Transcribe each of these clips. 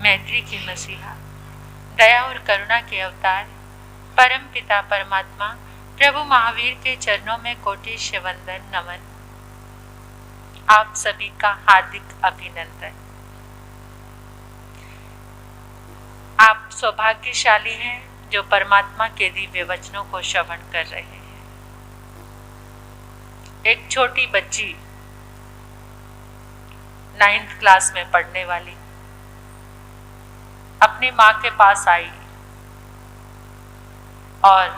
मैत्री की मसीहा, दया और करुणा के अवतार परम पिता परमात्मा प्रभु महावीर के चरणों में कोटि वंदन नमन। आप सभी का हार्दिक अभिनंदन। आप सौभाग्यशाली हैं जो परमात्मा के दिव्य वचनों को श्रवण कर रहे हैं। एक छोटी बच्ची 9th क्लास में पढ़ने वाली अपनी माँ के पास आई और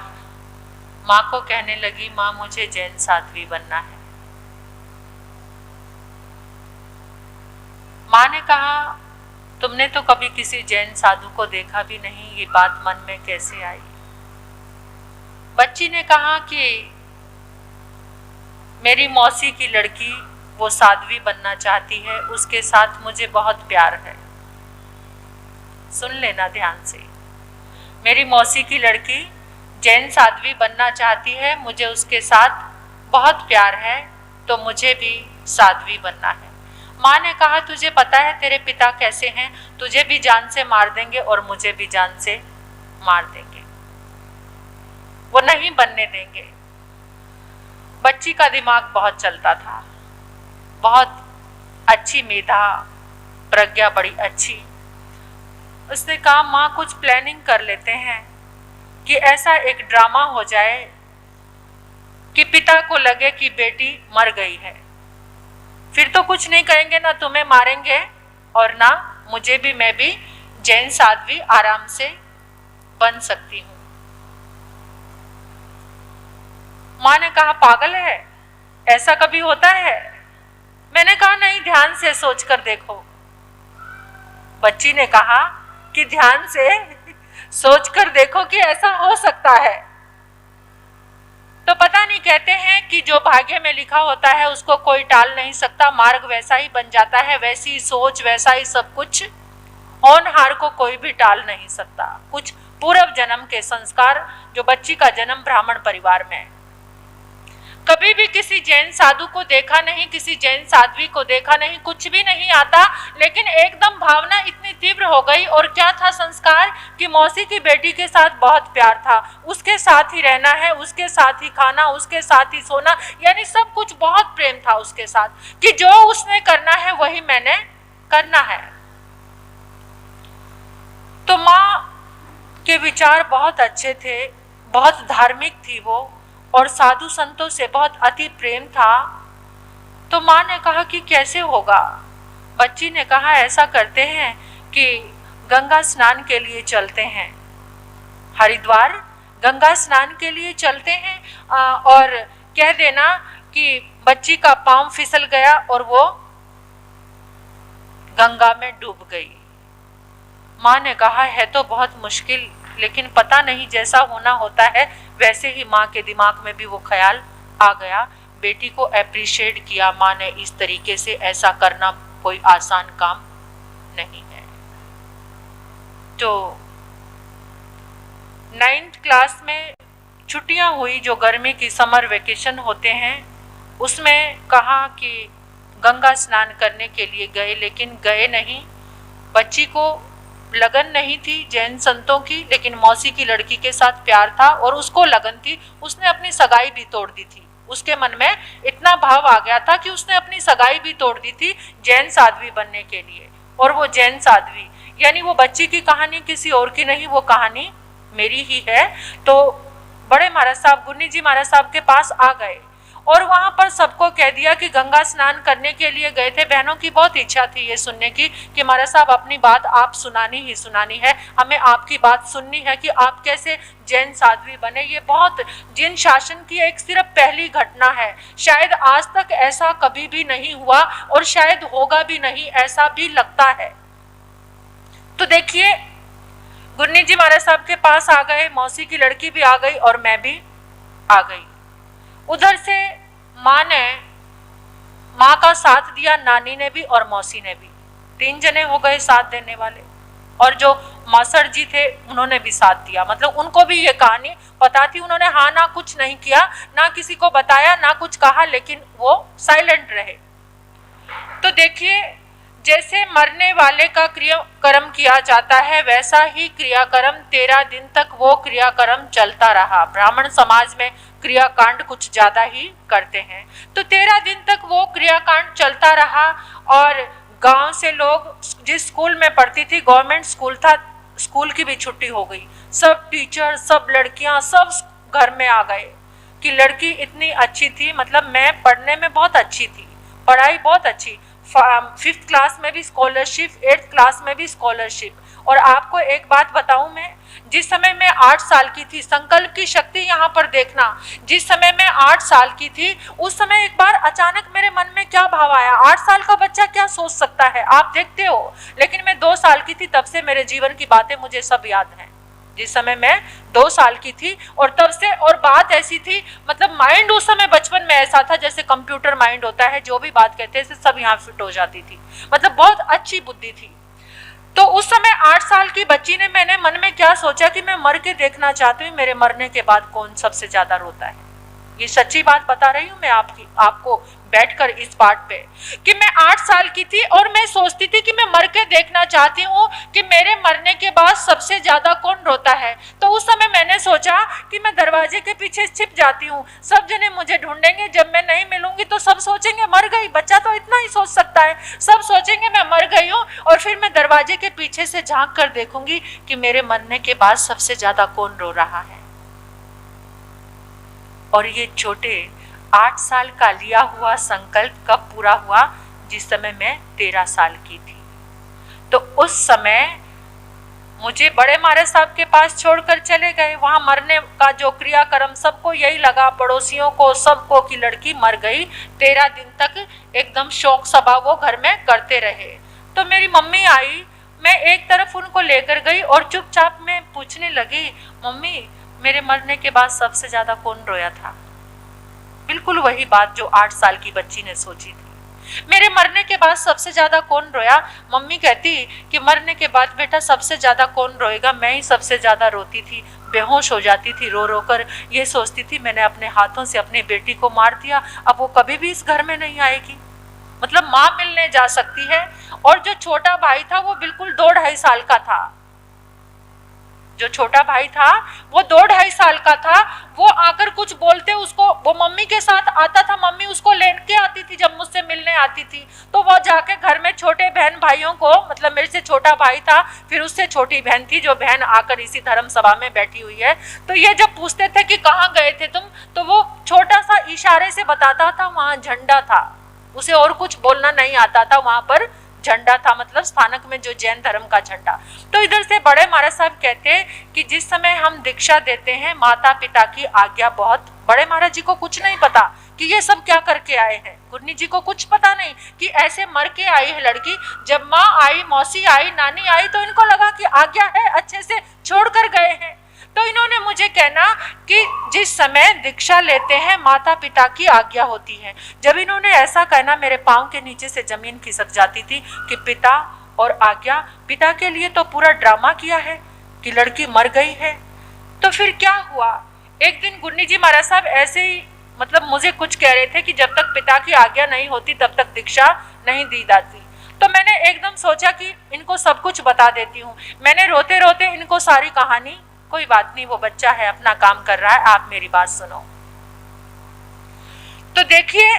माँ को कहने लगी, माँ मुझे जैन साध्वी बनना है। माँ ने कहा, तुमने तो कभी किसी जैन साधु को देखा भी नहीं, ये बात मन में कैसे आई? बच्ची ने कहा कि मेरी मौसी की लड़की वो साध्वी बनना चाहती है, उसके साथ मुझे बहुत प्यार है। सुन लेना ध्यान से, मेरी मौसी की लड़की जैन साध्वी बनना चाहती है, मुझे उसके साथ बहुत प्यार है, तो मुझे भी साध्वी बनना है। माँ ने कहा, तुझे पता है तेरे पिता कैसे हैं? तुझे भी जान से मार देंगे और मुझे भी जान से मार देंगे, वो नहीं बनने देंगे। बच्ची का दिमाग बहुत चलता था, बहुत अच्छी मेधा, प्रज्ञा बड़ी अच्छी। उसने कहा, माँ कुछ प्लानिंग कर लेते हैं कि ऐसा एक ड्रामा हो जाए कि पिता को लगे कि बेटी मर गई है, फिर तो कुछ नहीं कहेंगे, ना तुम्हें मारेंगे और ना मुझे भी, मैं भी जैन साध्वी आराम से बन सकती हूँ। माँ ने कहा, पागल है, ऐसा कभी होता है? मैंने कहा, नहीं, ध्यान से सोच कर देखो। बच्ची ने कहा कि ध्यान से सोच कर देखो कि ऐसा हो सकता है। तो पता नहीं, कहते हैं कि जो भाग्य में लिखा होता है उसको कोई टाल नहीं सकता, मार्ग वैसा ही बन जाता है, वैसी सोच, वैसा ही सब कुछ। होनहार को कोई भी टाल नहीं सकता। कुछ पूर्व जन्म के संस्कार, जो बच्ची का जन्म ब्राह्मण परिवार में, कभी भी किसी जैन साधु को देखा नहीं, किसी जैन साध्वी को देखा नहीं, कुछ भी नहीं आता, लेकिन एकदम भावना इतनी तीव्र हो गई। और क्या था संस्कार कि मौसी की बेटी के साथ बहुत प्यार था, उसके साथ ही रहना है, उसके साथ ही खाना, उसके साथ ही सोना, यानी सब कुछ बहुत प्रेम था उसके साथ, कि जो उसने करना है वही मैंने करना है। तो माँ के विचार बहुत अच्छे थे, बहुत धार्मिक थी वो, और साधु संतों से बहुत अति प्रेम था। तो माँ ने कहा कि कैसे होगा? बच्ची ने कहा, ऐसा करते हैं कि गंगा स्नान के लिए चलते हैं, हरिद्वार गंगा स्नान के लिए चलते हैं, और कह देना कि बच्ची का पांव फिसल गया और वो गंगा में डूब गई। माँ ने कहा, है तो बहुत मुश्किल, लेकिन पता नहीं, जैसा होना होता है वैसे ही माँ के दिमाग में भी वो ख्याल आ गया। बेटी को अप्रिशिएट किया माँ ने इस तरीके से, ऐसा करना कोई आसान काम नहीं है। तो 9th क्लास में छुट्टियां हुई, जो गर्मी की समर वेकेशन होते हैं, उसमें कहा कि गंगा स्नान करने के लिए गए, लेकिन गए नहीं। बच्ची को लगन नहीं थी जैन संतों की, लेकिन मौसी की लड़की के साथ प्यार था और उसको लगन थी। उसने अपनी सगाई भी तोड़ दी थी, उसके मन में इतना भाव आ गया था कि उसने अपनी सगाई भी तोड़ दी थी जैन साध्वी बनने के लिए। और वो जैन साध्वी, यानी वो बच्ची की कहानी किसी और की नहीं, वो कहानी मेरी ही है। तो बड़े महाराज साहब, गुन्नी जी महाराज साहब के पास आ गए और वहां पर सबको कह दिया कि गंगा स्नान करने के लिए गए थे। बहनों की बहुत इच्छा थी ये सुनने की कि महाराज साहब अपनी बात आप सुनानी ही सुनानी है, हमें आपकी बात सुननी है कि आप कैसे जैन साध्वी बने। ये बहुत जिन शासन की एक सिर्फ पहली घटना है, शायद आज तक ऐसा कभी भी नहीं हुआ और शायद होगा भी नहीं, ऐसा भी लगता है। तो देखिए, गुन्नी जी महाराज साहब के पास आ गए, मौसी की लड़की भी आ गई और मैं भी आ गई। उधर से माँ का साथ दिया, नानी ने भी और मौसी ने भी, 3 जने हो गए साथ देने वाले। और जो मासड़ जी थे उन्होंने भी साथ दिया, मतलब उनको भी ये कहानी पता थी। उन्होंने हाँ ना कुछ नहीं किया, ना किसी को बताया, ना कुछ कहा, लेकिन वो साइलेंट रहे। तो देखिए, जैसे मरने वाले का क्रियाकर्म किया जाता है, वैसा ही क्रियाकर्म 13 दिन तक वो क्रियाकर्म चलता रहा। ब्राह्मण समाज में क्रियाकांड कुछ ज्यादा ही करते हैं, तो 13 दिन तक वो क्रियाकांड चलता रहा। और गांव से लोग, जिस स्कूल में पढ़ती थी, गवर्नमेंट स्कूल था, स्कूल की भी छुट्टी हो गई। सब टीचर, सब लड़कियां, सब घर में आ गए कि लड़की इतनी अच्छी थी, मतलब मैं पढ़ने में बहुत अच्छी थी, पढ़ाई बहुत अच्छी, 5th क्लास में भी स्कॉलरशिप, 8th क्लास में भी स्कॉलरशिप। और आपको एक बात बताऊं, मैं जिस समय मैं 8 साल की थी, संकल्प की शक्ति यहाँ पर देखना, जिस समय मैं 8 साल की थी, उस समय एक बार अचानक मेरे मन में क्या भाव आया, 8 साल का बच्चा क्या सोच सकता है, आप देखते हो। लेकिन मैं 2 साल की थी, तब से मेरे जीवन की बातें मुझे सब याद हैं। जिस समय मैं 2 साल की थी, और तब से, और बात ऐसी थी, मतलब माइंड उस समय बचपन में ऐसा था जैसे कंप्यूटर माइंड होता है, जो भी बात कहते हैं सब यहाँ फिट हो जाती थी, मतलब बहुत अच्छी बुद्धि थी। तो उस समय 8 साल की बच्ची ने, मैंने मन में क्या सोचा कि मैं मर के देखना चाहती हूँ, मेरे मरने के बाद कौन सबसे ज्यादा रोता है। ये सच्ची बात बता रही हूँ मैं आपको बैठकर इस पार्ट पे, कि मैं 8 साल की थी और मैं सोचती थी कि मैं मर के देखना चाहती हूँ कि मेरे मरने के बाद सबसे ज्यादा कौन रोता है। तो उस समय मैंने सोचा कि मैं दरवाजे के पीछे छिप जाती हूँ, सब जने मुझे ढूंढेंगे, जब मैं नहीं मिलूंगी तो सब सोचेंगे मर गई, बच्चा तो इतना ही सोच सकता है, सब सोचेंगे मैं मर गई हूँ। और फिर मैं दरवाजे के पीछे से झांक कर देखूंगी कि मेरे मरने के बाद सबसे ज्यादा कौन रो रहा है। और ये छोटे 8 साल का लिया हुआ संकल्प कब पूरा हुआ, जिस समय मैं 13 साल की थी। तो उस समय मुझे बड़े महाराज साहब के पास छोड़कर चले गए। वहां मरने का जो क्रियाक्रम, सबको यही लगा, पड़ोसियों को, सबको, कि लड़की मर गई। 13 दिन तक एकदम शोक सभा वो घर में करते रहे। तो मेरी मम्मी आई, मैं एक तरफ उनको लेकर गई और चुपचाप में पूछने लगी, मम्मी मेरे मरने के बाद सबसे ज्यादा कौन रोया था। बिल्कुल वही बात जो 8 साल की बच्ची ने सोची थी, मेरे मरने के बाद सबसे ज्यादा कौन रोया। मम्मी कहती कि मरने के बाद बेटा सबसे ज्यादा कौन रोएगा, मैं ही सबसे ज्यादा रोती थी, बेहोश हो जाती थी रो रो कर। ये सोचती थी मैंने अपने हाथों से अपनी बेटी को मार दिया, अब वो कभी भी इस घर में नहीं आएगी। मतलब माँ मिलने जा सकती है। और जो छोटा भाई था वो बिल्कुल 2-2.5 साल का था, जो छोटा भाई था वो 2-2.5 साल का था। वो आकर कुछ बोलते, उसको, वो मम्मी के साथ आता था, मम्मी उसको लेके आती थी जब मुझसे मिलने आती थी। तो वो जाके घर में छोटे बहन भाइयों को, मतलब मेरे से छोटा भाई था, फिर उससे छोटी बहन थी, जो बहन आकर इसी धर्म सभा में बैठी हुई है। तो ये जब पूछते थे कि कहाँ गए थे तुम, तो वो छोटा सा इशारे से बताता था वहां झंडा था, उसे और कुछ बोलना नहीं आता था, वहां पर झंडा था, मतलब स्थानक में जो जैन धर्म का झंडा। तो इधर से बड़े महाराज साहब कहते हैं कि जिस समय हम दीक्षा देते हैं, माता पिता की आज्ञा बहुत, बड़े महाराज जी को कुछ नहीं पता कि ये सब क्या करके आए हैं, गुरनी जी को कुछ पता नहीं कि ऐसे मर के आई है लड़की। जब माँ आई, मौसी आई, नानी आई, तो इनको लगा कि आज्ञा है, अच्छे से छोड़ कर गए हैं। तो इन्होंने मुझे कहना कि जिस समय दीक्षा लेते हैं माता पिता की आज्ञा होती है। जब इन्होंने ऐसा कहना, मेरे पांव के नीचे से जमीन खिसक जाती थी कि पिता और आज्ञा, पिता के लिए तो पूरा ड्रामा किया है कि लड़की मर गई है। तो फिर क्या हुआ, एक दिन गुरनी जी महाराज साहब ऐसे ही, मतलब मुझे कुछ कह रहे थे कि जब तक पिता की आज्ञा नहीं होती तब तक दीक्षा नहीं दी जाती। तो मैंने एकदम सोचा कि इनको सब कुछ बता देती हूँ। मैंने रोते रोते इनको सारी कहानी, कोई बात नहीं वो बच्चा है अपना काम कर रहा है, आप मेरी बात सुनो। तो देखिए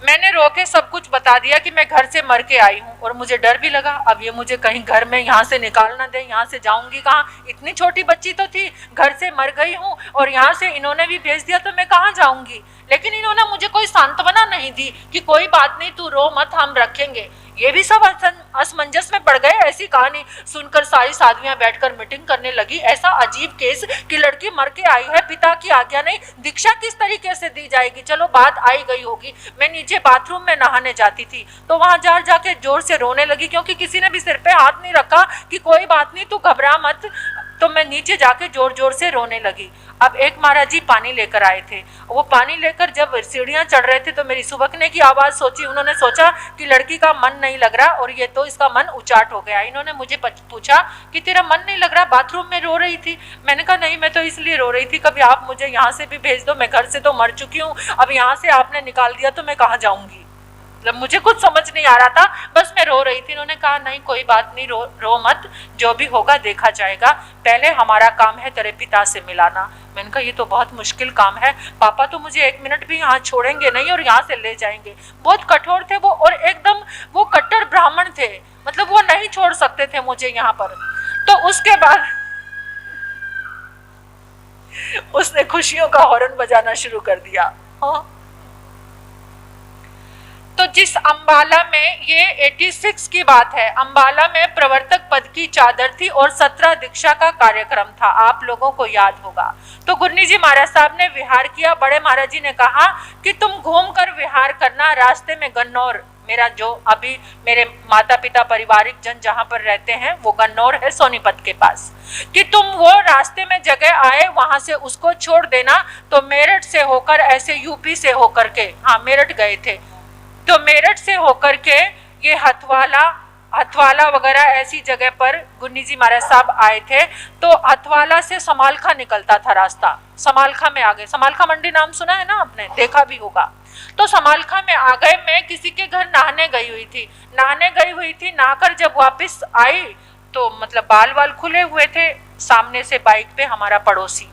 मैंने रो के सब कुछ बता दिया कि मैं घर से मर के आई हूँ, और मुझे डर भी लगा, अब ये मुझे कहीं घर में यहाँ से निकाल ना दे, यहाँ से जाऊंगी कहाँ, इतनी छोटी बच्ची तो थी, घर से मर गई हूँ और यहाँ से इन्होंने भी भेज दिया तो मैं कहाँ जाऊंगी। लेकिन इन्होंने मुझे कोई सांत्वना नहीं दी कि कोई बात नहीं तू रो मत, हम रखेंगे। ये भी सब असमंजस में पड़ गए। ऐसी कहानी सुनकर सारी साधवियां बैठकर मीटिंग करने लगी। ऐसा अजीब केस कि लड़की मर के आई है, पिता की आज्ञा नहीं, दीक्षा किस तरीके से दी जाएगी। चलो बात आई गई होगी। मैं नीचे बाथरूम में नहाने जाती थी तो वहां जाके जोर से रोने लगी, क्योंकि किसी ने भी सिर पे हाथ नहीं रखा कि कोई बात नहीं तू घबरा मत। तो मैं नीचे जाके जोर जोर से रोने लगी। अब एक महाराज जी पानी लेकर आए थे, वो पानी लेकर जब सीढ़ियां चढ़ रहे थे तो मेरी सुबकने की आवाज सोची, उन्होंने सोचा कि लड़की का मन नहीं लग रहा और ये तो इसका मन उचाट हो गया। इन्होंने मुझे पूछा कि तेरा मन नहीं लग रहा, बाथरूम में रो रही थी। मैंने कहा नहीं, मैं तो इसलिए रो रही थी, कभी आप मुझे यहाँ से भी भेज दो, मैं घर से तो मर चुकी हूँ, अब यहाँ से आपने निकाल दिया तो मैं कहाँ जाऊंगी। मतलब मुझे कुछ समझ नहीं आ रहा था, बस मैं रो रही थी। इन्होंने कहा नहीं कोई बात नहीं, रो मत, जो भी होगा देखा जाएगा, पहले हमारा काम है तेरे पिता से मिलाना। मैंने कहा ये तो बहुत मुश्किल काम है, पापा तो मुझे 1 मिनट भी यहाँ छोड़ेंगे नहीं और यहाँ से ले जाएंगे। बहुत कठोर थे वो, और एकदम वो कट्टर ब्राह्मण थे, मतलब वो नहीं छोड़ सकते थे मुझे यहाँ पर। तो उसके बाद उसने खुशियों का हॉर्न बजाना शुरू कर दिया। हाँ, तो जिस अंबाला में, ये 86 की बात है, अंबाला में प्रवर्तक पद की चादर थी और 17 दीक्षा का कार्यक्रम था, आप लोगों को याद होगा। तो गुरनी जी महाराज साहब ने विहार किया। बड़े महाराज जी ने कहा कि तुम घूम कर विहार करना, रास्ते में गन्नौर, मेरा जो अभी मेरे माता पिता पारिवारिक जन जहाँ पर रहते हैं वो गन्नौर है सोनीपत के पास, कि तुम वो रास्ते में जगह आए वहां से उसको छोड़ देना। तो मेरठ से होकर, ऐसे यूपी से होकर के, हाँ मेरठ गए थे, तो मेरठ से होकर के ये हथवाला वगैरह ऐसी जगह पर गुरनी जी महाराज साहब आए थे। तो हथवाला से समालखा निकलता था रास्ता, समालखा में आ गए। समालखा मंडी नाम सुना है ना आपने, देखा भी होगा। तो समालखा में आ गए। मैं किसी के घर नहाने गई हुई थी, नहाकर जब वापस आई तो मतलब बाल खुले हुए थे। सामने से बाइक पे हमारा पड़ोसी,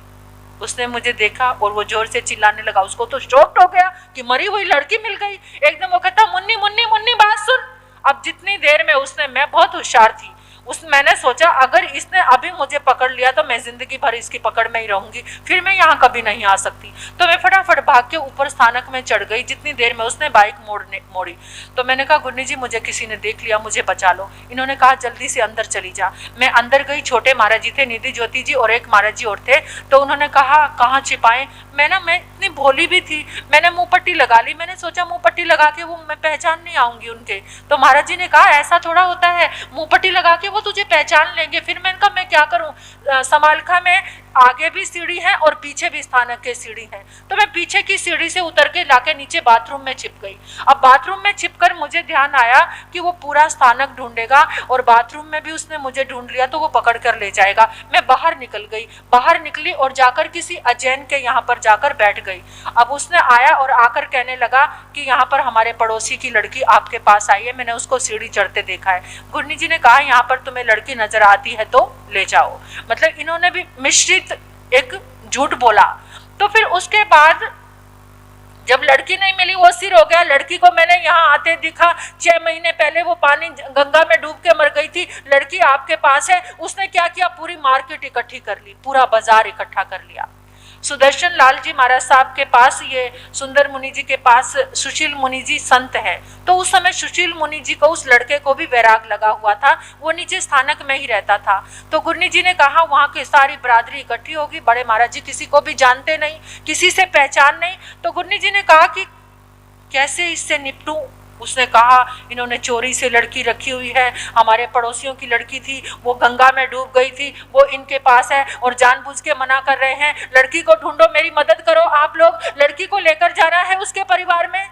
उसने मुझे देखा और वो जोर से चिल्लाने लगा। उसको तो शॉक हो गया कि मरी हुई लड़की मिल गई। एकदम वो कहता मुन्नी मुन्नी मुन्नी बात सुन। अब जितनी देर में उसने, मैं बहुत होशियार थी, मैंने सोचा अगर इसने अभी मुझे पकड़ लिया तो मैं जिंदगी भर इसकी पकड़ में ही रहूंगी, फिर मैं यहाँ कभी नहीं आ सकती। तो मैं फटाफट भाग के ऊपर स्थानक में चढ़ गई। जितनी देर में उसने बाइक मोड़ी तो मैंने कहा गुरनी जी मुझे किसी ने देख लिया, मुझे बचा लो। इन्होंने कहा जल्दी से अंदर चली जा। मैं अंदर गई, छोटे महाराज जी थे, निधि ज्योति जी और एक महाराज जी और थे। तो उन्होंने कहा कहाँ छिपाएं। मैं इतनी भोली भी थी, मैंने मुंह पट्टी लगा ली। मैंने सोचा मुंह पट्टी लगा के वो मैं पहचान नहीं आऊंगी उनके। तो महाराज जी ने कहा ऐसा थोड़ा होता है, मुंह पट्टी लगा के वो तुझे पहचान लेंगे। फिर मैंने कहा मैं क्या करूं, समालखा में आगे भी सीढ़ी है और पीछे भी स्थानक के सीढ़ी है। तो मैं पीछे की सीढ़ी से उतर के लाके नीचे बाथरूम में छिप गई। अब बाथरूम में छिपकर मुझे ध्यान आया कि वो पूरा स्थानक ढूंढेगा और बाथरूम में भी उसने मुझे ढूंढ लिया तो वो पकड़ कर ले जाएगा। मैं बाहर निकल गई, बाहर निकली और जाकर किसी अजैन के यहाँ पर जाकर बैठ गई। अब उसने आया और आकर कहने लगा कि यहाँ पर हमारे पड़ोसी की लड़की आपके पास आई है, मैंने उसको सीढ़ी चढ़ते देखा है। गुरनी जी ने कहा यहाँ पर तुम्हें लड़की नजर आती है तो ले जाओ। मतलब इन्होंने भी मिश्रित एक झूठ बोला। तो फिर उसके बाद जब लड़की नहीं मिली वो सिर हो गया। लड़की को मैंने यहाँ आते दिखा, 6 महीने पहले वो पानी गंगा में डूब के मर गई थी, लड़की आपके पास है। उसने क्या किया, पूरी मार्केट इकट्ठी कर ली, पूरा बाजार इकट्ठा कर लिया। सुदर्शन लाल जी महाराज साहब के पास, ये सुंदर मुनि जी के पास सुशील मुनि जी संत है। तो उस समय सुशील मुनि जी को, उस लड़के को भी वैराग लगा हुआ था, वो नीचे स्थानक में ही रहता था। तो गुरनी जी ने कहा वहाँ की सारी बरादरी इकट्ठी होगी, बड़े महाराज जी किसी को भी जानते नहीं, किसी से पहचान नहीं। तो गुरनी जी ने कहा कि कैसे इससे निपटूं। उसने कहा इन्होंने चोरी से लड़की रखी हुई है, हमारे पड़ोसियों की लड़की थी, वो गंगा में डूब गई थी, वो इनके पास है और जानबूझ के मना कर रहे हैं, लड़की को ढूंढो, मेरी मदद करो आप लोग, लड़की को लेकर जाना है उसके परिवार में।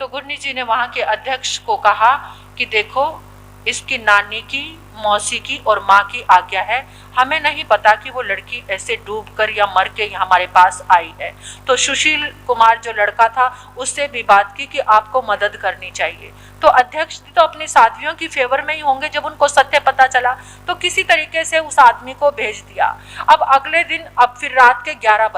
तो गुरनी जी ने वहां के अध्यक्ष को कहा कि देखो इसकी नानी की, मौसी की और माँ की आज्ञा है, हमें नहीं पता कि वो लड़की ऐसे डूबकर या मर के हमारे पास आई है। तो सुशील कुमार जो लड़का था उससे भी बात की कि आपको मदद करनी चाहिए। तो अध्यक्ष तो अपनी साध्वियों की फेवर में ही होंगे, जब उनको सत्य पता चला तो किसी तरीके से उस आदमी को भेज दिया। अब अगले दिन, अब फिर रात के 11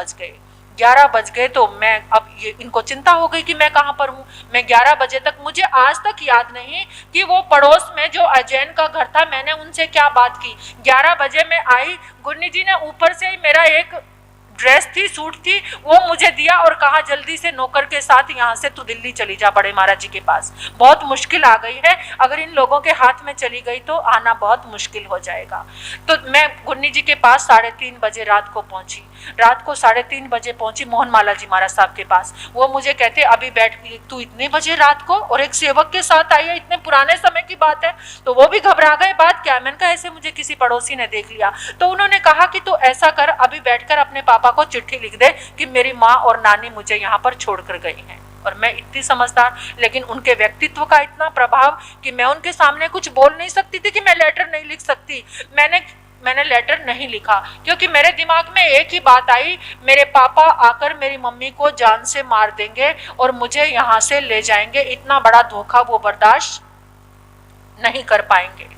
बज गए तो मैं, अब ये इनको चिंता हो गई कि मैं कहाँ पर हूँ। मैं 11 बजे तक, मुझे आज तक याद नहीं कि वो पड़ोस में जो अजैन का घर था मैंने उनसे क्या बात की। 11 बजे मैं आई, गुरनी जी ने ऊपर से ही मेरा एक ड्रेस थी, सूट थी, वो मुझे दिया और कहा जल्दी से नौकर के साथ यहाँ से तू दिल्ली चली जा बड़े महाराज जी के पास, बहुत मुश्किल आ गई है, अगर इन लोगों के हाथ में चली गई तो आना बहुत मुश्किल हो जाएगा। तो मैं गुरनी जी के पास 3:30 बजे रात को पहुंची। रात को 3:30 बजे पहुंची मोहनमाला जी महाराज साहब के पास। वो मुझे कहते अभी बैठ, तू इतने बजे रात को और एक सेवक के साथ आई है, इतने पुराने समय की बात है। तो वो भी घबरा गए, बात क्या। मैंने कहा ऐसे मुझे किसी पड़ोसी ने देख लिया। तो उन्होंने कहा कि तू ऐसा कर, अभी बैठकर अपने पापा को चिट्ठी लिख दे कि मेरी माँ और नानी मुझे यहाँ पर छोड़कर गई हैं। और मैं इतनी समझदार, लेकिन उनके व्यक्तित्व का इतना प्रभाव कि मैं उनके सामने कुछ बोल नहीं सकती थी कि मैं लेटर नहीं लिख सकती। मैंने लेटर नहीं लिखा, क्योंकि मेरे दिमाग में एक ही बात आई, मेरे पापा आकर मेरी मम्मी को जान से मार देंगे और मुझे यहाँ से ले जाएंगे, इतना बड़ा धोखा वो बर्दाश्त नहीं कर पाएंगे।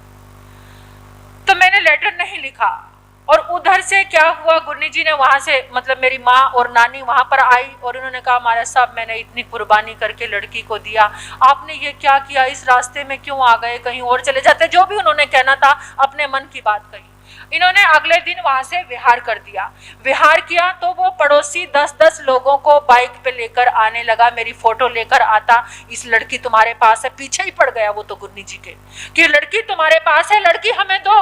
तो मैंने लेटर नहीं लिखा। और उधर से क्या हुआ, गुरनी जी ने वहां से मतलब मेरी माँ और नानी वहां पर आई और उन्होंने कहा महाराज साहब मैंने इतनी कुर्बानी करके लड़की को दिया, आपने ये क्या किया, इस रास्ते में क्यों आ गए, कहीं और चले जाते, जो भी उन्होंने कहना था अपने मन की बात कही। इन्होंने अगले दिन वहां से विहार कर दिया। विहार किया तो वो पड़ोसी 10-10 लोगों को बाइक पे लेकर आने लगा, मेरी फोटो लेकर आता, इस लड़की तुम्हारे पास है, पीछे ही पड़ गया वो तो गुरनी जी के कि लड़की तुम्हारे पास है, लड़की हमें दो।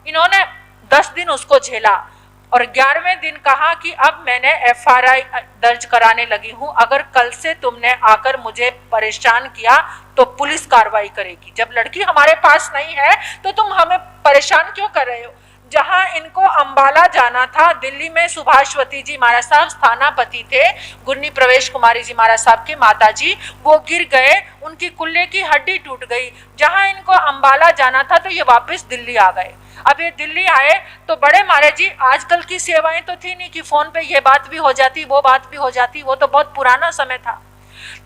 इन्होंने 10 दिन उसको झेला और 11वें दिन कहा कि अब मैंने FRI दर्ज कराने लगी हूं, अगर कल से तुमने आकर मुझे परेशान किया तो पुलिस कार्रवाई करेगी। जब लड़की हमारे पास नहीं है तो तुम हमें परेशान क्यों कर रहे हो। जहां इनको अंबाला जाना था, दिल्ली में सुभाषवती जी महाराज साहब स्थानापति थे, गुरनी प्रवेश कुमारी जी महाराज साहब के माता जी, वो गिर गए, उनकी कुल्ले की हड्डी टूट गई। जहां इनको अंबाला जाना था तो ये वापस दिल्ली आ गए। अब ये दिल्ली आए तो बड़े महाराज जी, आजकल की सेवाएं तो थी नहीं कि फोन पे ये बात भी हो जाती वो बात भी हो जाती, वो तो बहुत पुराना समय था।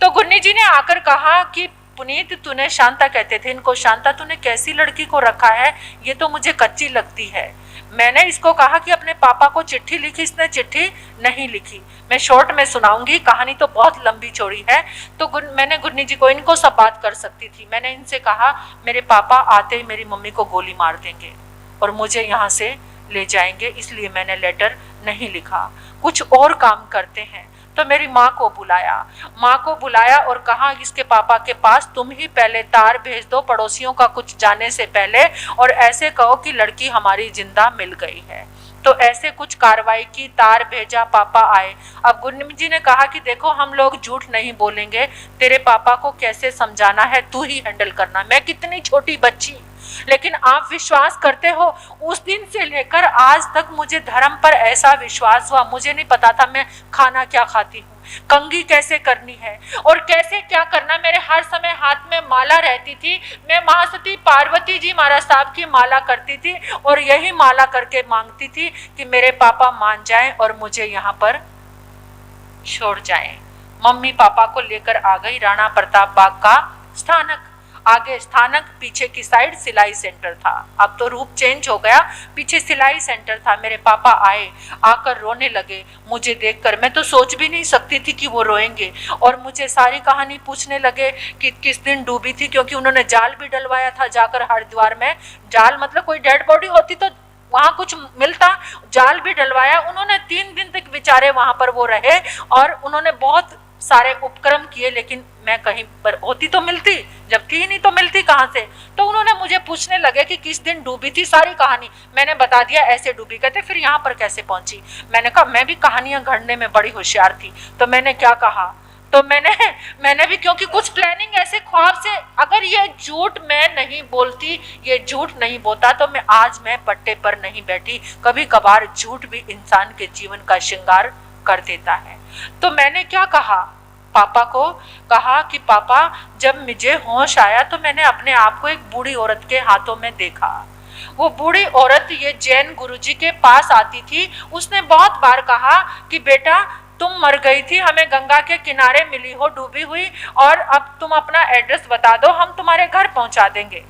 तो गुरनी जी ने आकर कहा कि पुनीत, तूने, शांता कहते थे इनको, शांता तूने कैसी लड़की को रखा है, ये तो मुझे कच्ची लगती है। मैंने इसको कहा कि अपने पापा को चिट्ठी लिखी, इसने चिट्ठी नहीं लिखी। मैं शॉर्ट में सुनाऊंगी, कहानी तो बहुत लंबी चौड़ी है। तो मैंने गुरनी जी को, इनको सब बात कर सकती थी, मैंने इनसे कहा मेरे पापा आते ही मेरी मम्मी को गोली मार देंगे और मुझे यहाँ से ले जाएंगे, इसलिए मैंने लेटर नहीं लिखा, कुछ और काम करते हैं। तो मेरी माँ को बुलाया और कहा इसके पापा के पास तुम ही पहले तार भेज दो पड़ोसियों का कुछ जाने से पहले, और ऐसे कहो कि लड़की हमारी जिंदा मिल गई है। तो ऐसे कुछ कार्रवाई की, तार भेजा, पापा आए। अब गुरनी जी ने कहा कि देखो हम लोग झूठ नहीं बोलेंगे, तेरे पापा को कैसे समझाना है तू ही हैंडल करना। मैं कितनी छोटी बच्ची, लेकिन आप विश्वास करते हो, उस दिन से लेकर आज तक मुझे धर्म पर ऐसा विश्वास हुआ। मुझे नहीं पता था मैं खाना क्या खाती हूँ, कंघी कैसे करनी है और कैसे क्या करना। मेरे हर समय हाथ में माला रहती थी, मैं महासती पार्वती जी महाराज साहब की माला करती थी और यही माला करके मांगती थी कि मेरे पापा मान जाएं और मुझे यहाँ पर छोड़ जाएं। मम्मी पापा को लेकर आ गई राणा प्रताप बाग का स्थानक, आगे स्थानक, पीछे की साइड सिलाई सेंटर था। अब तो रूप चेंज हो गया, पीछे सिलाई सेंटर था। मेरे पापा आए, आकर रोने लगे मुझे देखकर। मैं तो सोच भी नहीं सकती थी कि वो रोएंगे, और मुझे सारी कहानी पूछने लगे कि किस दिन डूबी थी, क्योंकि उन्होंने जाल भी डलवाया था जाकर हरिद्वार में। जाल मतलब कोई डेड बॉडी होती तो वहां कुछ मिलता, जाल भी डलवाया उन्होंने। 3 दिन तक बेचारे वहां पर वो रहे और उन्होंने बहुत सारे उपक्रम किए, लेकिन मैं कहीं पर होती तो मिलती, जब थी नहीं तो मिलती कहाँ से। तो उन्होंने मुझे पूछने लगे कि किस दिन डूबी थी, सारी कहानी मैंने बता दिया, ऐसे डूबी। कहते फिर यहाँ पर कैसे पहुंची। मैंने कहा मैं भी कहानियां गढ़ने में बड़ी होशियार थी। तो मैंने क्या कहा, तो मैंने भी, क्योंकि कुछ प्लानिंग ऐसे ख्वाब से, अगर ये झूठ मैं नहीं बोलती, ये झूठ नहीं बोलता तो मैं पट्टे पर नहीं बैठी। कभी कभार झूठ भी इंसान के जीवन का श्रृंगार कर देता है। तो मैंने क्या कहा, पापा को कहा कि पापा जब मुझे होश आया तो मैंने अपने आप को एक बूढ़ी औरत के हाथों में देखा। वो बूढ़ी औरत ये जैन गुरुजी के पास आती थी। उसने बहुत बार कहा कि बेटा तुम मर गई थी, हमें गंगा के किनारे मिली हो डूबी हुई, और अब तुम अपना एड्रेस बता दो, हम तुम्हारे घर पहुंचा देंगे।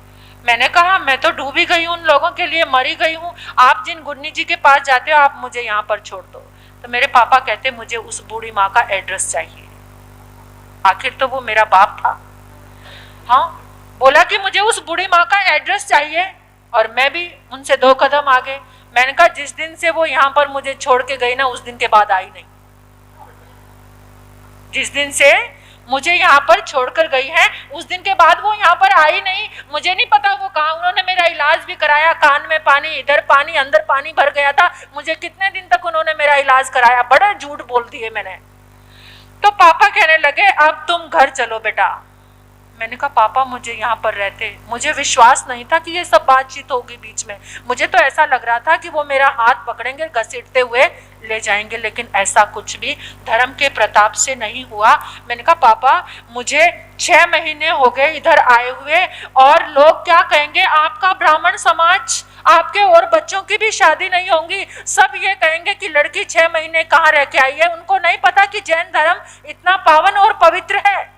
मैंने कहा मैं तो डूबी गई हूँ, उन लोगों के लिए मरी गई हूँ, आप जिन गुरनी जी के पास जाते हो आप मुझे यहाँ पर छोड़ दो। तो मेरे पापा कहते मुझे उस बूढ़ी माँ का एड्रेस चाहिए। आखिर तो वो मेरा बाप था। हाँ, बोला कि मुझे उस बूढ़ी माँ का एड्रेस चाहिए, और मैं भी उनसे 2 कदम आगे। मैंने कहा जिस दिन से वो यहाँ पर मुझे छोड़ के गई ना, उस दिन के बाद आई नहीं। जिस दिन से मुझे यहाँ पर छोड़कर गई है उस दिन के बाद वो यहाँ पर आई नहीं। मुझे नहीं पता वो कहाँ। उन्होंने मेरा इलाज भी कराया, कान में पानी, इधर पानी, अंदर पानी भर गया था। मुझे कितने दिन तक उन्होंने मेरा इलाज कराया, बड़ा झूठ बोल दिए मैंने। तो पापा कहने लगे अब तुम घर चलो बेटा। मैंने कहा पापा मुझे यहाँ पर रहते, मुझे विश्वास नहीं था कि ये सब बातचीत होगी बीच में। मुझे तो ऐसा लग रहा था कि वो मेरा हाथ पकड़ेंगे, घसीटते हुए ले जाएंगे, लेकिन ऐसा कुछ भी धर्म के प्रताप से नहीं हुआ। मैंने कहा पापा मुझे 6 महीने हो गए इधर आए हुए, और लोग क्या कहेंगे, आपका ब्राह्मण समाज आपके और बच्चों की भी शादी नहीं होंगी। सब ये कहेंगे कि लड़की 6 महीने कहाँ रह के आई है। उनको नहीं पता कि जैन धर्म इतना पावन और पवित्र है।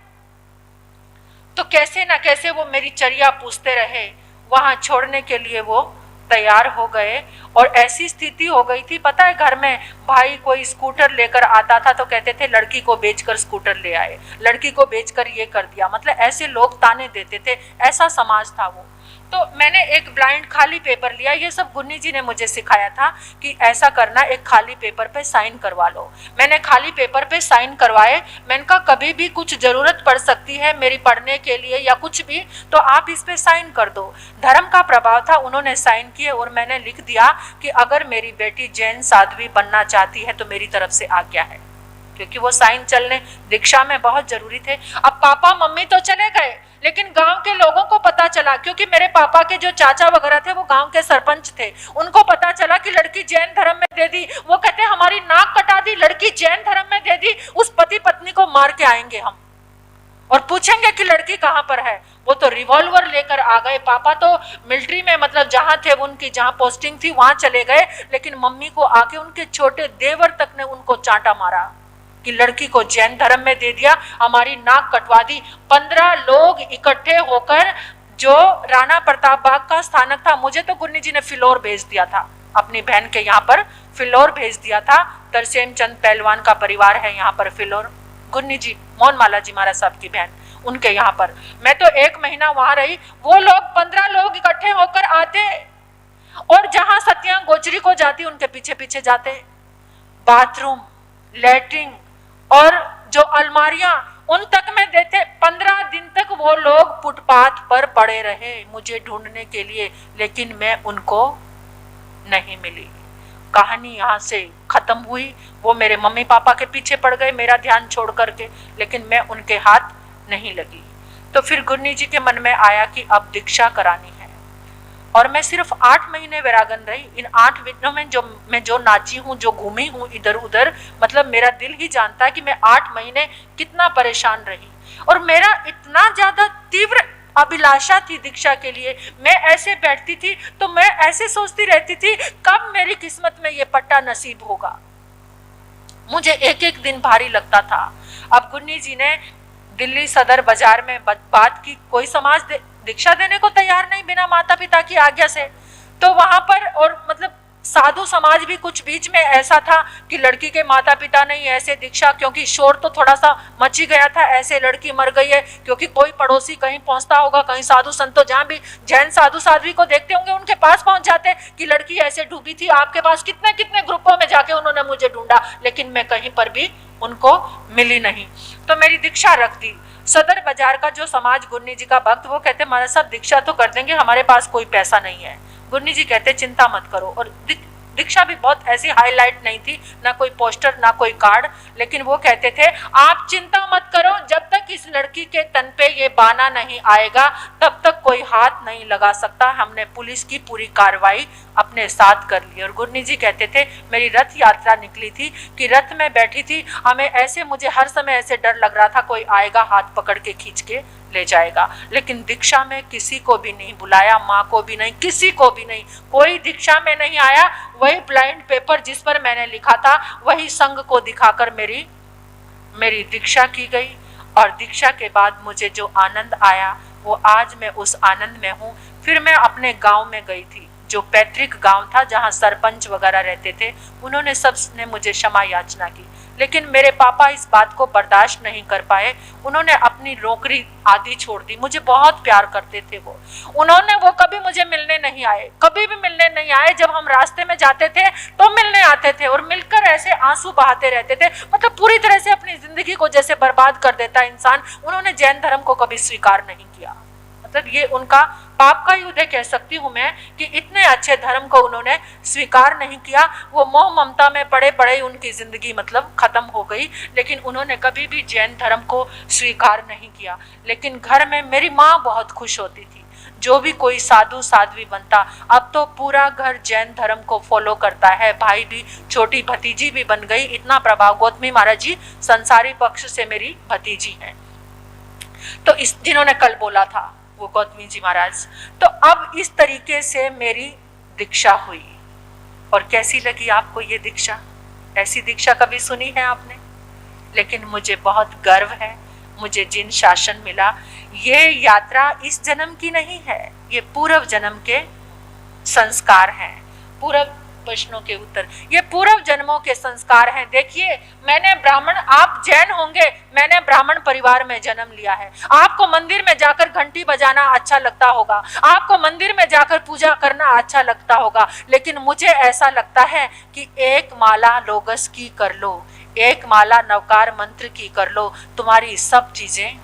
तो कैसे ना कैसे वो मेरी चर्या पूछते रहे, वहां छोड़ने के लिए वो तैयार हो गए। और ऐसी स्थिति हो गई थी, पता है, घर में भाई कोई स्कूटर लेकर आता था तो कहते थे लड़की को बेचकर स्कूटर ले आए, लड़की को बेचकर ये कर दिया। मतलब ऐसे लोग ताने देते थे, ऐसा समाज था वो। तो मैंने एक ब्लाइंड खाली पेपर लिया, ये सब गुन्नी जी ने मुझे सिखाया था कि ऐसा करना, एक खाली पेपर पे साइन करवा लो। मैंने खाली पेपर पे साइन करवाए। मैंने कहा कभी भी कुछ जरूरत पड़ सकती है मेरी पढ़ने के लिए या कुछ भी, तो आप इस पे साइन कर दो। धर्म का प्रभाव था, उन्होंने साइन किए और मैंने लिख दिया कि अगर मेरी बेटी जैन साध्वी बनना चाहती है तो मेरी तरफ से आज्ञा है, क्योंकि वो साइन चलने दीक्षा में बहुत जरूरी थे। अब पापा मम्मी तो चले गए, लेकिन गांव के लोगों को पता चला, क्योंकि मेरे पापा के जो चाचा वगैरह थे वो गांव के सरपंच थे, उनको पता चला कि लड़की जैन धर्म में दे दी। वो कहते हमारी नाक कटा दी, लड़की जैन धर्म में दे दी, उस पति पत्नी को मार के आएंगे हम और पूछेंगे कि लड़की कहां पर है। वो तो रिवॉल्वर लेकर आ गए। पापा तो मिलिट्री में, मतलब जहां थे उनकी, जहां पोस्टिंग थी वहां चले गए, लेकिन मम्मी को आके उनके छोटे देवर तक ने उनको चांटा मारा कि लड़की को जैन धर्म में दे दिया, हमारी नाक कटवा दी। 15 लोग इकट्ठे होकर, जो राणा प्रताप बाग का स्थानक था, मुझे तो गुन्नी जी ने फिलौर भेज दिया था, अपनी बहन के यहाँ पर फिलौर भेज दिया था। तरसेम चंद पहलवान का परिवार है यहाँ पर फिलौर, गुन्नी जी, मोहन माला जी महाराज साहब की बहन, उनके यहाँ पर मैं तो 1 महीना वहां रही। वो लोग 15 लोग इकट्ठे होकर आते और जहां सत्या गोचरी को जाती उनके पीछे पीछे जाते। बाथरूम, लैट्रिन और जो अलमारियां उन तक में देते। 15 दिन तक वो लोग फुटपाथ पर पड़े रहे मुझे ढूंढने के लिए, लेकिन मैं उनको नहीं मिली। कहानी यहाँ से खत्म हुई। वो मेरे मम्मी पापा के पीछे पड़ गए मेरा ध्यान छोड़ करके, लेकिन मैं उनके हाथ नहीं लगी। तो फिर गुन्नी जी के मन में आया कि अब दीक्षा करानी है। और मैं सिर्फ 8 महीने वैरागन रही। इन 8 महीनों में मैं जो नाची हूँ, जो घूमी हूँ इधर उधर, मतलब मेरा दिल ही जानता है कि मैं 8 महीने कितना परेशान रही। और मेरा इतना ज्यादा तीव्र अभिलाषा थी दीक्षा के लिए। मैं ऐसे बैठती थी तो मैं ऐसे सोचती रहती थी कब मेरी किस्मत में ये पट्टा नसीब होगा। मुझे एक एक दिन भारी लगता था। अब गुन्नी जी ने दिल्ली सदर बाजार में बात की, कोई समाज दीक्षा देने को तैयार नहीं बिना माता पिता की आज्ञा से। तो वहां पर, और मतलब साधु समाज भी कुछ बीच में ऐसा था कि लड़की के माता पिता नहीं ऐसे दीक्षा, क्योंकि शोर तो थोड़ा सा मची गया था, ऐसे लड़की मर गई है, क्योंकि कोई पड़ोसी कहीं पहुंचता होगा, कहीं साधु संतो जहां भी जैन साधु साध्वी को देखते होंगे उनके पास पहुंच जाते कि लड़की ऐसे डूबी थी। आपके पास कितने कितने ग्रुपों में जाके उन्होंने मुझे ढूंढा, लेकिन मैं कहीं पर भी उनको मिली नहीं। तो मेरी दीक्षा रख दी। सदर बाजार का जो समाज, गुन्नी जी का भक्त, वो कहते महाराज साहब दीक्षा तो कर देंगे, हमारे पास कोई पैसा नहीं है। गुन्नी जी कहते चिंता मत करो। और दीक्षा भी बहुत ऐसी हाईलाइट नहीं थी, ना कोई पोस्टर ना कोई कार्ड, लेकिन वो कहते थे आप चिंता मत करो, जब तक इस लड़की के तन पे ये बाना नहीं आएगा तब तक कोई हाथ नहीं लगा सकता। हमने पुलिस की पूरी कार्रवाई अपने साथ कर ली। और गुन्नी जी कहते थे मेरी रथ यात्रा निकली थी कि रथ में बैठी थी, हमें ऐसे, मुझे हर समय ऐसे डर लग रहा था कोई आएगा हाथ पकड़ के खींच के ले जाएगा, लेकिन दीक्षा में किसी को भी नहीं बुलाया, माँ को भी नहीं, किसी को भी नहीं, कोई दीक्षा में नहीं आया। वही ब्लाइंड पेपर जिस पर मैंने लिखा था वही संघ को दिखाकर मेरी दीक्षा की गई। और दीक्षा के बाद मुझे जो आनंद आया वो आज मैं उस आनंद में हूँ। फिर मैं अपने गांव में गई थी, जो पैतृक गांव था जहाँ सरपंच वगैरह रहते थे, उन्होंने सबने मुझे क्षमा याचना की, लेकिन मेरे पापा इस बात को बर्दाश्त नहीं कर पाए। उन्होंने अपनी नौकरी आदि छोड़ दी। मुझे बहुत प्यार करते थे वो कभी मुझे मिलने नहीं आए, कभी भी मिलने नहीं आए। जब हम रास्ते में जाते थे तो मिलने आते थे और मिलकर ऐसे आंसू बहाते रहते थे, मतलब पूरी तरह से अपनी जिंदगी को जैसे बर्बाद कर देता इंसान। उन्होंने जैन धर्म को कभी स्वीकार नहीं किया, मतलब ये उनका पाप का युद्ध कह सकती हूँ मैं कि इतने अच्छे धर्म को उन्होंने स्वीकार नहीं किया। वो मोह ममता में पड़े पड़े उनकी जिंदगी मतलब खत्म हो गई, लेकिन उन्होंने कभी भी जैन धर्म को स्वीकार नहीं किया। लेकिन घर में मेरी माँ बहुत खुश होती थी, जो भी कोई साधु साध्वी बनता। अब तो पूरा घर जैन धर्म को फॉलो करता है। भाई भी, छोटी भतीजी भी बन गई, इतना प्रभाव। गौतमी महाराज जी संसारी पक्ष से मेरी भतीजी हैं, तो जिन्होंने कल बोला था वो गौतमी जी महाराज। तो अब इस तरीके से मेरी दीक्षा हुई। और कैसी लगी आपको ये दीक्षा? ऐसी दीक्षा कभी सुनी है आपने? लेकिन मुझे बहुत गर्व है, मुझे जिन शासन मिला, ये यात्रा इस जन्म की नहीं है, ये पूर्व जन्म के संस्कार हैं। पूर्व प्रश्नों के उत्तर, ये पूर्व जन्मों के संस्कार हैं। देखिए, मैंने ब्राह्मण, आप जैन होंगे, मैंने ब्राह्मण परिवार में जन्म लिया है। आपको मंदिर में जाकर घंटी बजाना अच्छा लगता होगा, आपको मंदिर में जाकर पूजा करना अच्छा लगता होगा, लेकिन मुझे ऐसा लगता है कि एक माला लोगस की कर लो, एक माला नवकार मंत्र की कर लो, तुम्हारी सब चीजें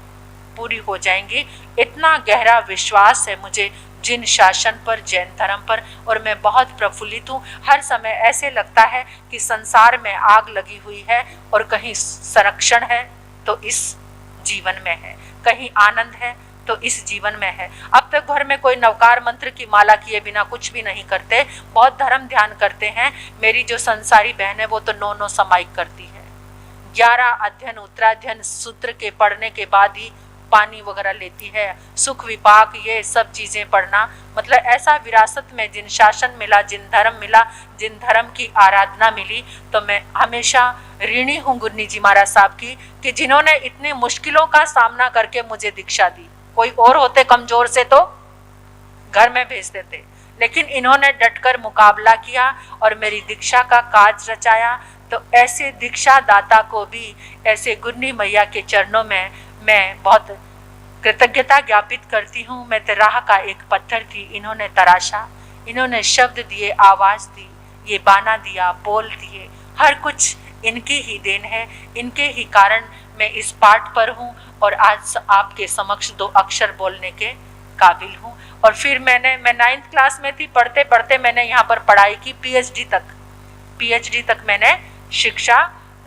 पूरी हो जाएंगी। इतना गहरा विश्वास है मुझे जिन शासन पर, जैन धर्म पर, और मैं बहुत प्रफुल्लित हूँ। हर समय ऐसे लगता है कि संसार में आग लगी हुई है और कहीं संरक्षण है तो इस जीवन में है, कहीं आनंद है तो इस जीवन में है। अब तक घर में कोई नवकार मंत्र की माला किए बिना कुछ भी नहीं करते, बहुत धर्म ध्यान करते हैं। मेरी जो संसारी बहन है वो तो 9 समायिक करती है, 11 अध्ययन उत्तराध्ययन सूत्र के पढ़ने के बाद ही पानी वगैरह लेती है, सुख विपाक ये सब चीजें पढ़ना। मतलब ऐसा विरासत में जिन शासन मिला, जिन धर्म मिला, जिन धर्म की आराधना मिली, तो मैं हमेशा ऋणी हूँ गुरनी जी महाराज साहब की, कि जिन्होंने इतनी मुश्किलों का सामना करके मुझे दीक्षा दी। कोई और होते कमजोर से तो घर में भेज देते, लेकिन इन्होंने डटकर मुकाबला किया और मेरी दीक्षा का काज रचाया। तो ऐसे दीक्षा दाता को भी, ऐसे गुरनी मैया के चरणों में मैं बहुत कृतज्ञता ज्ञापित करती हूँ। मैं तो राह का एक पत्थर थी, इन्होंने तराशा, इन्होंने शब्द दिए, आवाज दी, ये बाना दिया, बोल दिए, हर कुछ इनकी ही देन है। इनके ही कारण मैं इस पाठ पर हूँ और आज आपके समक्ष 2 अक्षर बोलने के काबिल हूँ। और फिर मैं 9th क्लास में थी, पढ़ते पढ़ते मैंने यहाँ पर पढ़ाई की, पीएचडी तक मैंने शिक्षा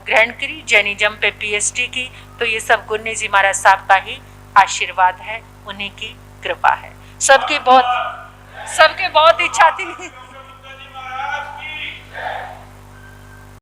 ग्रहण करी, जैनिज्म पे पीएचडी की। तो ये सब गुरनी जी महाराज साहब का ही आशीर्वाद है, उन्हीं की कृपा है। सबकी बहुत इच्छा थी